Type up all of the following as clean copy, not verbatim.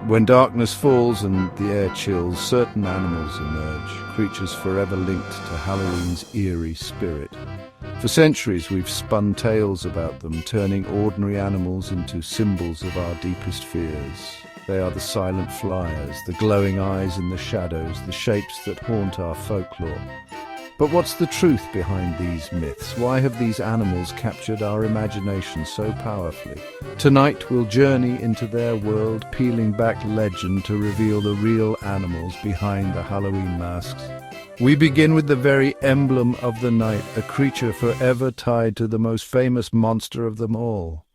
When darkness falls and the air chills, certain animals emerge, creatures forever linked to Halloween's eerie spirit. For centuries we've spun tales about them, turning ordinary animals into symbols of our deepest fears. They are the silent flyers, the glowing eyes in the shadows, the shapes that haunt our folklore. But what's the truth behind these myths? Why have these animals captured our imagination so powerfully? Tonight we'll journey into their world, peeling back legend to reveal the real animals behind the Halloween masks. We begin with the very emblem of the night, a creature forever tied to the most famous monster of them all.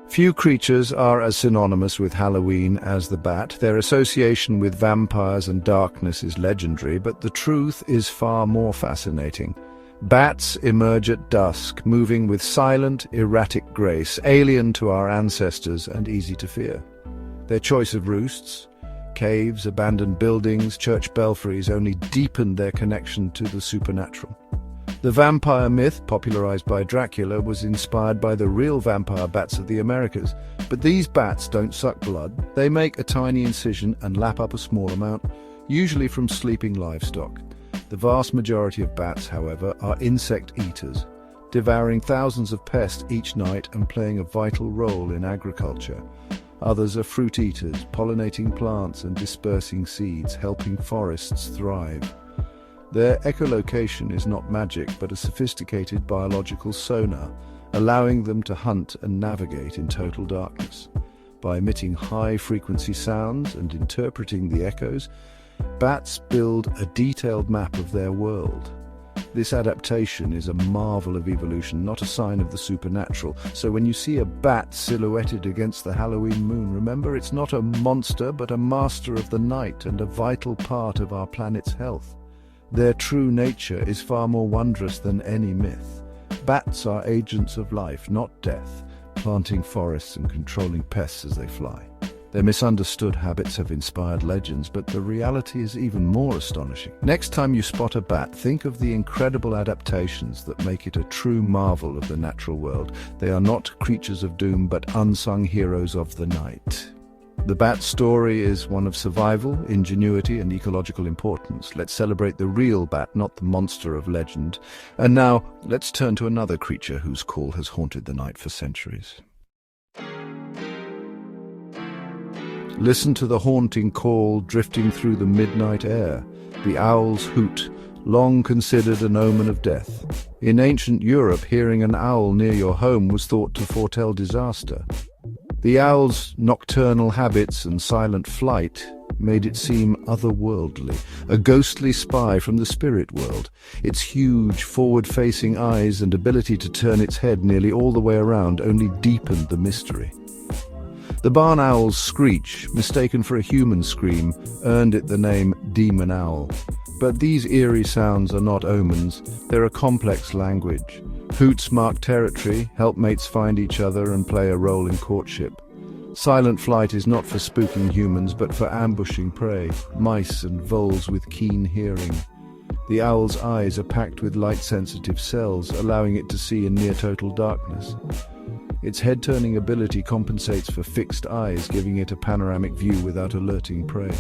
Few creatures are as synonymous with Halloween as the bat. Their association with vampires and darkness is legendary, but the truth is far more fascinating. Bats emerge at dusk, moving with silent, erratic grace, alien to our ancestors and easy to fear. Their choice of roosts, caves, abandoned buildings, church belfries only deepened their connection to the supernatural. The vampire myth, popularized by Dracula, was inspired by the real vampire bats of the Americas. But these bats don't suck blood. They make a tiny incision and lap up a small amount, usually from sleeping livestock. The vast majority of bats, however, are insect eaters, devouring thousands of pests each night and playing a vital role in agriculture. Others are fruit eaters, pollinating plants and dispersing seeds, helping forests thrive. Their echolocation is not magic, but a sophisticated biological sonar, allowing them to hunt and navigate in total darkness. By emitting high-frequency sounds and interpreting the echoes, bats build a detailed map of their world. This adaptation is a marvel of evolution, not a sign of the supernatural. So when you see a bat silhouetted against the Halloween moon, remember it's not a monster, but a master of the night and a vital part of our planet's health. Their true nature is far more wondrous than any myth. Bats are agents of life, not death, planting forests and controlling pests as they fly. Their misunderstood habits have inspired legends, but the reality is even more astonishing. Next time you spot a bat, think of the incredible adaptations that make it a true marvel of the natural world. They are not creatures of doom, but unsung heroes of the night. The bat story is one of survival, ingenuity, and ecological importance. Let's celebrate the real bat, not the monster of legend. And now, let's turn to another creature whose call has haunted the night for centuries. Listen to the haunting call drifting through the midnight air. The owl's hoot, long considered an omen of death. In ancient Europe, hearing an owl near your home was thought to foretell disaster. The owl's nocturnal habits and silent flight made it seem otherworldly, a ghostly spy from the spirit world. Its huge, forward-facing eyes and ability to turn its head nearly all the way around only deepened the mystery. The barn owl's screech, mistaken for a human scream, earned it the name demon owl. But these eerie sounds are not omens, they're a complex language. Hoots mark territory, help mates find each other and play a role in courtship. Silent flight is not for spooking humans, but for ambushing prey, mice and voles with keen hearing. The owl's eyes are packed with light-sensitive cells, allowing it to see in near-total darkness. Its head-turning ability compensates for fixed eyes, giving it a panoramic view without alerting prey.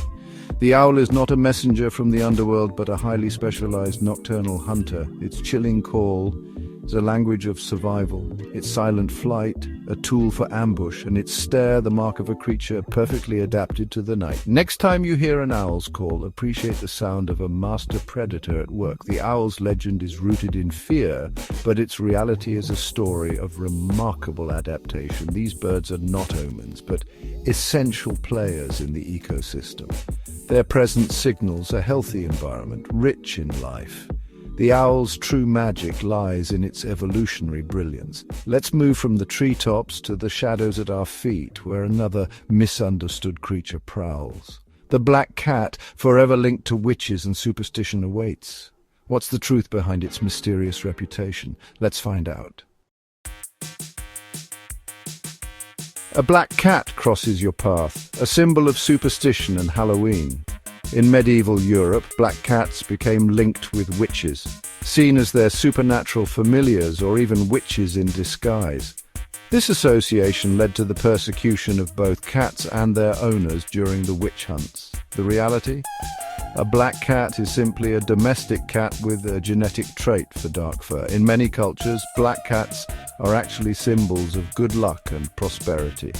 The owl is not a messenger from the underworld, but a highly specialized nocturnal hunter. Its chilling call is a language of survival, its silent flight a tool for ambush, and its stare the mark of a creature perfectly adapted to the night. Next time you hear an owl's call, appreciate the sound of a master predator at work. The owl's legend is rooted in fear, but its reality is a story of remarkable adaptation. These birds are not omens, but essential players in the ecosystem. Their presence signals a healthy environment, rich in life. The owl's true magic lies in its evolutionary brilliance. Let's move from the treetops to the shadows at our feet, where another misunderstood creature prowls. The black cat, forever linked to witches and superstition, awaits. What's the truth behind its mysterious reputation? Let's find out. A black cat crosses your path, a symbol of superstition and Halloween. In medieval Europe, black cats became linked with witches, seen as their supernatural familiars or even witches in disguise. This association led to the persecution of both cats and their owners during the witch hunts. The reality? A black cat is simply a domestic cat with a genetic trait for dark fur. In many cultures, black cats are actually symbols of good luck and prosperity.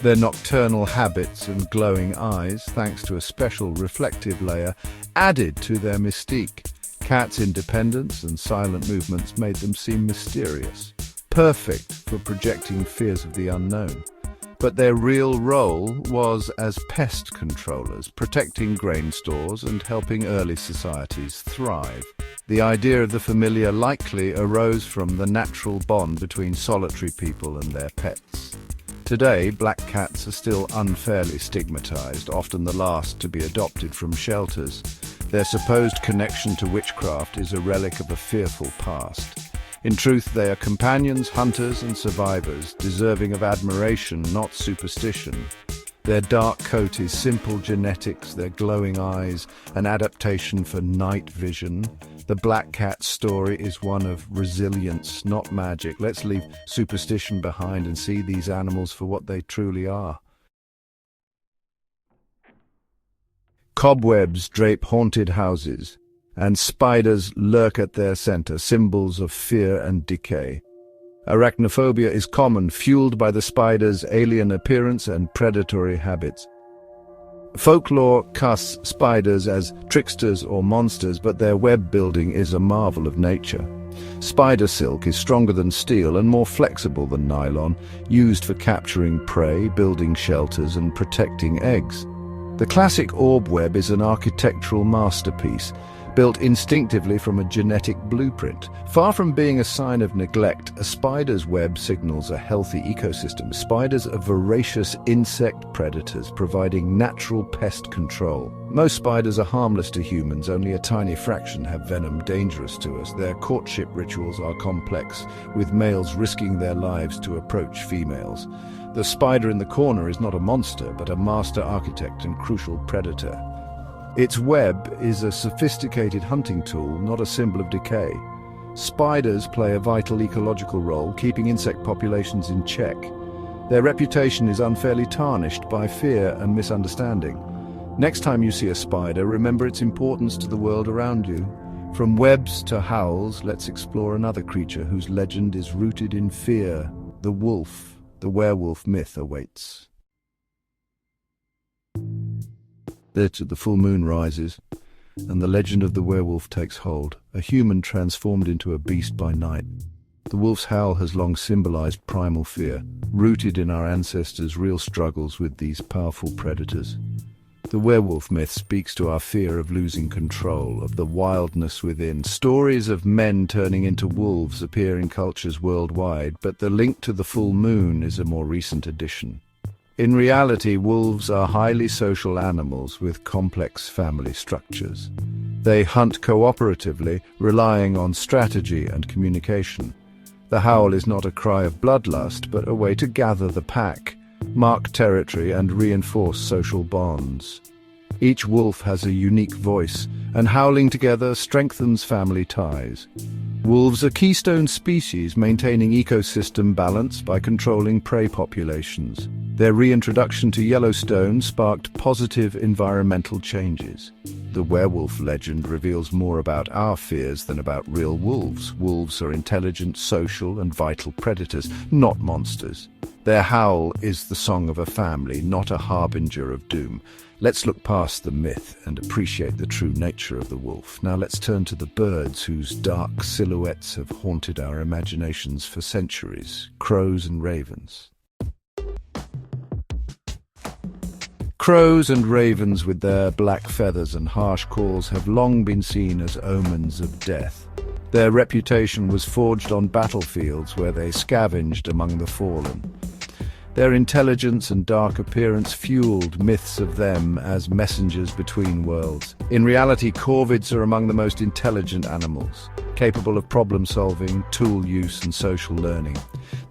Their nocturnal habits and glowing eyes, thanks to a special reflective layer, added to their mystique. Cats' independence and silent movements made them seem mysterious, perfect for projecting fears of the unknown. But their real role was as pest controllers, protecting grain stores and helping early societies thrive. The idea of the familiar likely arose from the natural bond between solitary people and their pets. Today, black cats are still unfairly stigmatized, often the last to be adopted from shelters. Their supposed connection to witchcraft is a relic of a fearful past. In truth, they are companions, hunters, and survivors, deserving of admiration, not superstition. Their dark coat is simple genetics, their glowing eyes, an adaptation for night vision. The black cat story is one of resilience, not magic. Let's leave superstition behind and see these animals for what they truly are. Cobwebs drape haunted houses, and spiders lurk at their center, symbols of fear and decay. Arachnophobia is common, fueled by the spider's alien appearance and predatory habits. Folklore casts spiders as tricksters or monsters, but their web building is a marvel of nature. Spider silk is stronger than steel and more flexible than nylon, used for capturing prey, building shelters, and protecting eggs. The classic orb web is an architectural masterpiece, built instinctively from a genetic blueprint. Far from being a sign of neglect, a spider's web signals a healthy ecosystem. Spiders are voracious insect predators, providing natural pest control. Most spiders are harmless to humans, only a tiny fraction have venom dangerous to us. Their courtship rituals are complex, with males risking their lives to approach females. The spider in the corner is not a monster, but a master architect and crucial predator. Its web is a sophisticated hunting tool, not a symbol of decay. Spiders play a vital ecological role, keeping insect populations in check. Their reputation is unfairly tarnished by fear and misunderstanding. Next time you see a spider, remember its importance to the world around you. From webs to howls, let's explore another creature whose legend is rooted in fear. The wolf, the werewolf myth awaits. The full moon rises, and the legend of the werewolf takes hold, a human transformed into a beast by night. The wolf's howl has long symbolized primal fear, rooted in our ancestors' real struggles with these powerful predators. The werewolf myth speaks to our fear of losing control, of the wildness within. Stories of men turning into wolves appear in cultures worldwide, but the link to the full moon is a more recent addition. In reality, wolves are highly social animals with complex family structures. They hunt cooperatively, relying on strategy and communication. The howl is not a cry of bloodlust, but a way to gather the pack, mark territory, and reinforce social bonds. Each wolf has a unique voice, and howling together strengthens family ties. Wolves are keystone species, maintaining ecosystem balance by controlling prey populations. Their reintroduction to Yellowstone sparked positive environmental changes. The werewolf legend reveals more about our fears than about real wolves. Wolves are intelligent, social, and vital predators, not monsters. Their howl is the song of a family, not a harbinger of doom. Let's look past the myth and appreciate the true nature of the wolf. Now let's turn to the birds whose dark silhouettes have haunted our imaginations for centuries. Crows and ravens. Crows and ravens with their black feathers and harsh calls have long been seen as omens of death. Their reputation was forged on battlefields where they scavenged among the fallen. Their intelligence and dark appearance fueled myths of them as messengers between worlds. In reality, corvids are among the most intelligent animals, capable of problem-solving, tool use, and social learning.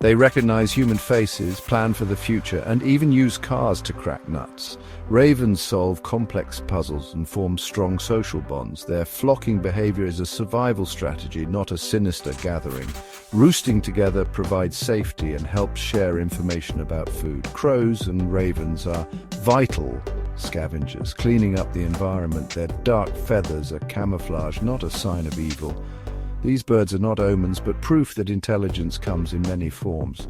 They recognize human faces, plan for the future, and even use cars to crack nuts. Ravens solve complex puzzles and form strong social bonds. Their flocking behavior is a survival strategy, not a sinister gathering. Roosting together provides safety and helps share information about food. Crows and ravens are vital scavengers, cleaning up the environment. Their dark feathers are camouflage, not a sign of evil. These birds are not omens, but proof that intelligence comes in many forms.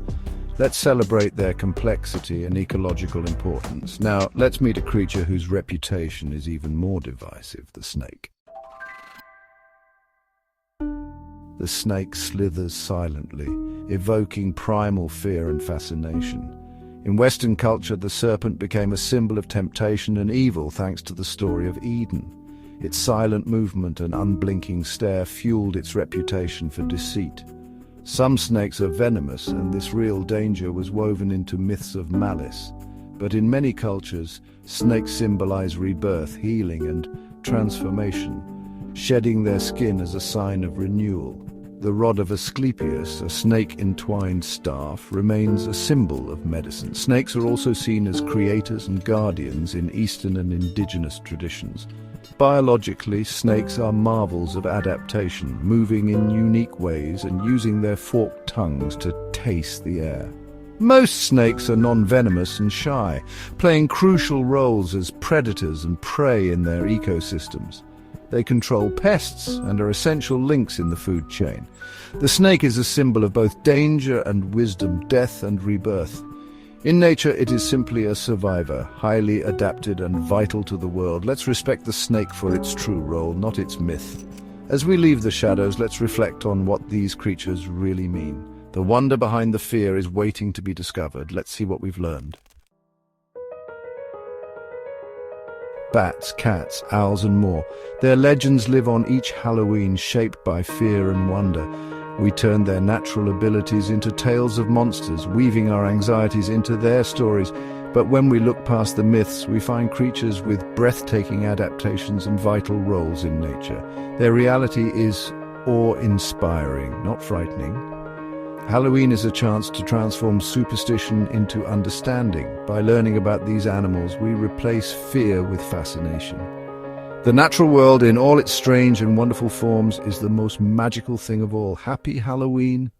Let's celebrate their complexity and ecological importance. Now, let's meet a creature whose reputation is even more divisive, the snake. The snake slithers silently, evoking primal fear and fascination. In Western culture, the serpent became a symbol of temptation and evil thanks to the story of Eden. Its silent movement and unblinking stare fueled its reputation for deceit. Some snakes are venomous, and this real danger was woven into myths of malice. But in many cultures, snakes symbolize rebirth, healing, and transformation, shedding their skin as a sign of renewal. The rod of Asclepius, a snake-entwined staff, remains a symbol of medicine. Snakes are also seen as creators and guardians in Eastern and indigenous traditions. Biologically, snakes are marvels of adaptation, moving in unique ways and using their forked tongues to taste the air. Most snakes are non-venomous and shy, playing crucial roles as predators and prey in their ecosystems. They control pests and are essential links in the food chain. The snake is a symbol of both danger and wisdom, death and rebirth. In nature, it is simply a survivor, highly adapted and vital to the world. Let's respect the snake for its true role, not its myth. As we leave the shadows, let's reflect on what these creatures really mean. The wonder behind the fear is waiting to be discovered. Let's see what we've learned. Bats, cats, owls and more. Their legends live on each Halloween, shaped by fear and wonder. We turn their natural abilities into tales of monsters, weaving our anxieties into their stories. But when we look past the myths, we find creatures with breathtaking adaptations and vital roles in nature. Their reality is awe-inspiring, not frightening. Halloween is a chance to transform superstition into understanding. By learning about these animals, we replace fear with fascination. The natural world, in all its strange and wonderful forms, is the most magical thing of all. Happy Halloween!